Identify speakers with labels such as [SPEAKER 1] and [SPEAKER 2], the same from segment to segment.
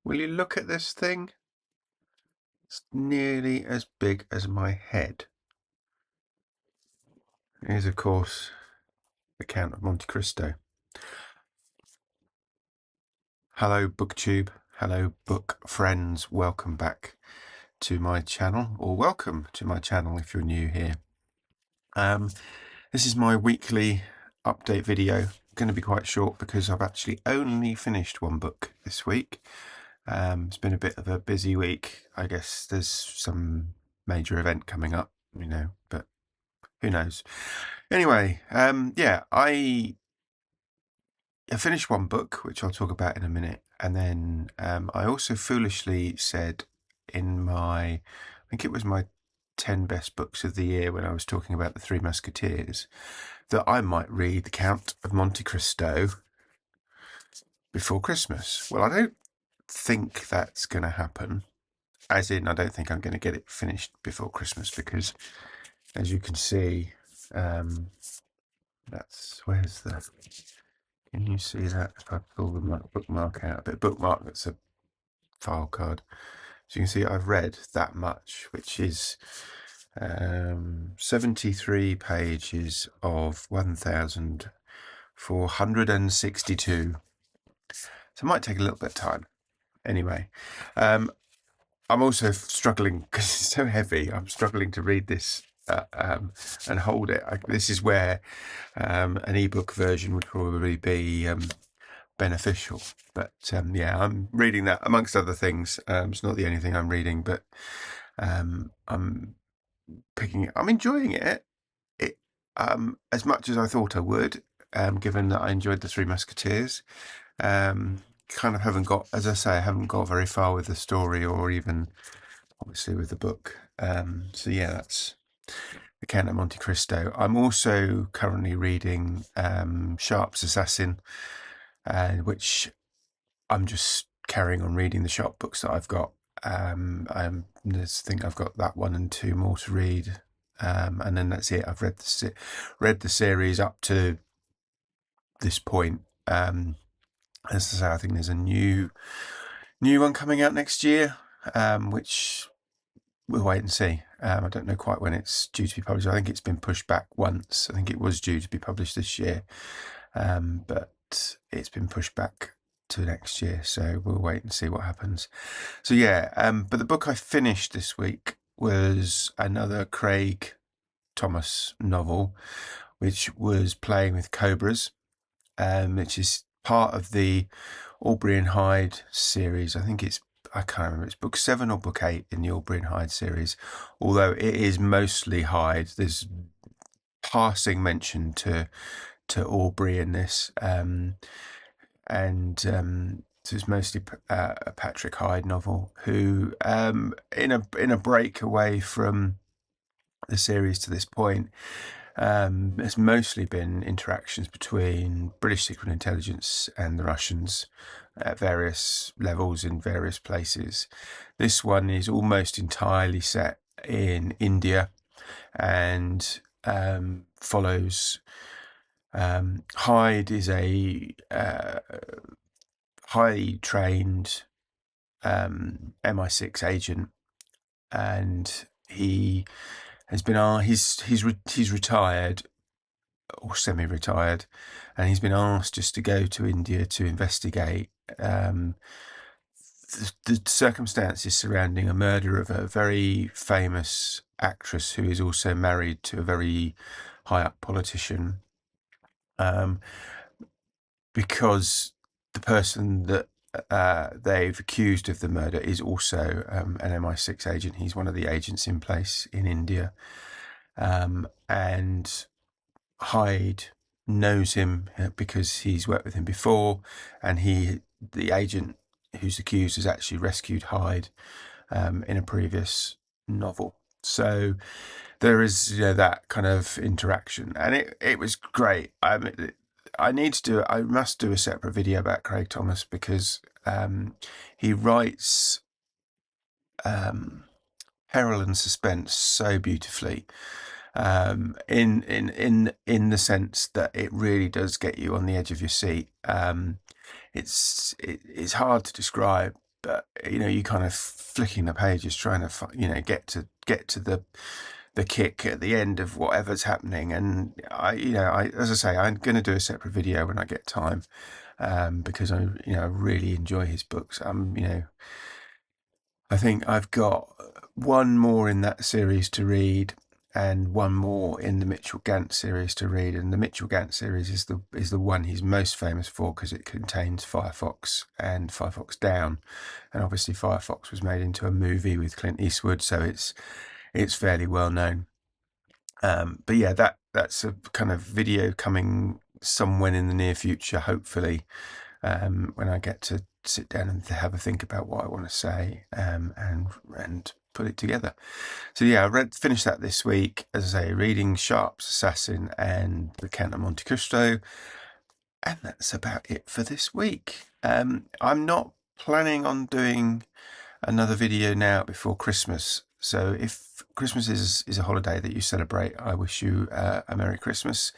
[SPEAKER 1] Will you look at this thing? It's nearly as big as my head. Here's, of course, the Count of Monte Cristo. Hello, BookTube. Hello, book friends. Welcome back to my channel, or welcome to my channel if you're new here. This is my weekly update video. Going to be quite short because I've actually only finished one book this week. It's been a bit of a busy week. I guess there's some major event coming up, but who knows. Anyway, yeah, I finished one book, which I'll talk about in a minute. And then I also foolishly said in I think it was my 10 best books of the year when I was talking about the Three Musketeers, that I might read The Count of Monte Cristo before Christmas. Well, I don't think that's going to happen. As in, I don't think I'm going to get it finished before Christmas because, as you can see, where's the... Can you see that? If I pull the bookmark out a bit, bookmark, that's a file card. So you can see I've read that much, which is 73 pages of 1,462. So it might take a little bit of time. Anyway, I'm also struggling because it's so heavy. I'm struggling to read this and hold it. This is where an ebook version would probably be beneficial. But yeah, I'm reading that amongst other things. It's not the only thing I'm reading, but I'm picking it. I'm enjoying it. As much as I thought I would, given that I enjoyed the Three Musketeers. Kind of haven't got, as I say, I haven't got very far with the story or even obviously with the book. So yeah, that's The Count of Monte Cristo. I'm also currently reading Sharpe's Assassin, which I'm just carrying on reading the Sharpe books that I've got. I think I've got that one and two more to read, and then that's it. I've read the series up to this point. As I say, I think there's a new one coming out next year, which we'll wait and see. I don't know quite when it's due to be published. I think it's been pushed back once. I think it was due to be published this year, but it's been pushed back to next year. So we'll wait and see what happens. So yeah, but the book I finished this week was another Craig Thomas novel, which was Playing with Cobras, which is part of the Aubrey and Hyde series. I can't remember, it's book 7 or book 8 in the Aubrey and Hyde series, although it is mostly Hyde. There's passing mention to Aubrey in this, so it's mostly a Patrick Hyde novel, who in a break away from the series to this point, it's mostly been interactions between British secret intelligence and the Russians at various levels in various places. This one is almost entirely set in India and follows Hyde is a highly trained MI6 agent, and he has been he's retired or semi-retired, and he's been asked just to go to India to investigate the circumstances surrounding a murder of a very famous actress who is also married to a very high-up politician, because the person that they've accused of the murder is also an MI6 agent. He's one of the agents in place in India, and Hyde knows him because he's worked with him before, and the agent who's accused has actually rescued Hyde in a previous novel. So there is that kind of interaction, and it was great. I must do a separate video about Craig Thomas because he writes peril and suspense so beautifully, in the sense that it really does get you on the edge of your seat. It's hard to describe but you kind of flicking the pages trying to get to the kick at the end of whatever's happening. And I as I say, I'm going to do a separate video when I get time, because I really enjoy his books. I think I've got one more in that series to read, and one more in the Mitchell Gant series to read. And the Mitchell Gant series is the one he's most famous for, because it contains Firefox and Firefox Down, and obviously Firefox was made into a movie with Clint Eastwood, so it's fairly well known. But yeah, that's a kind of video coming somewhere in the near future, hopefully, when I get to sit down and have a think about what I want to say, and put it together. So yeah, I finished that this week, as I say, reading Sharpe's Assassin and the Count of Monte Cristo, and that's about it for this week. I'm not planning on doing another video now before Christmas. So if Christmas is a holiday that you celebrate, I wish you a Merry Christmas.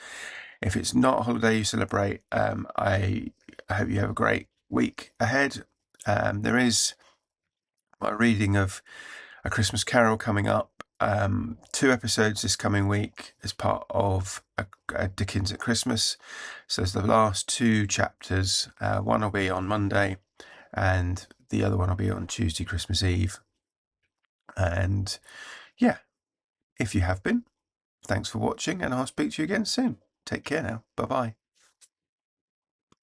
[SPEAKER 1] If it's not a holiday you celebrate, I hope you have a great week ahead. There is my reading of A Christmas Carol coming up. 2 episodes this coming week as part of a Dickens at Christmas. So there's the last 2 chapters. One will be on Monday, and the other one will be on Tuesday, Christmas Eve. And yeah, if you have been, thanks for watching, and I'll speak to you again soon. Take care now. Bye-bye.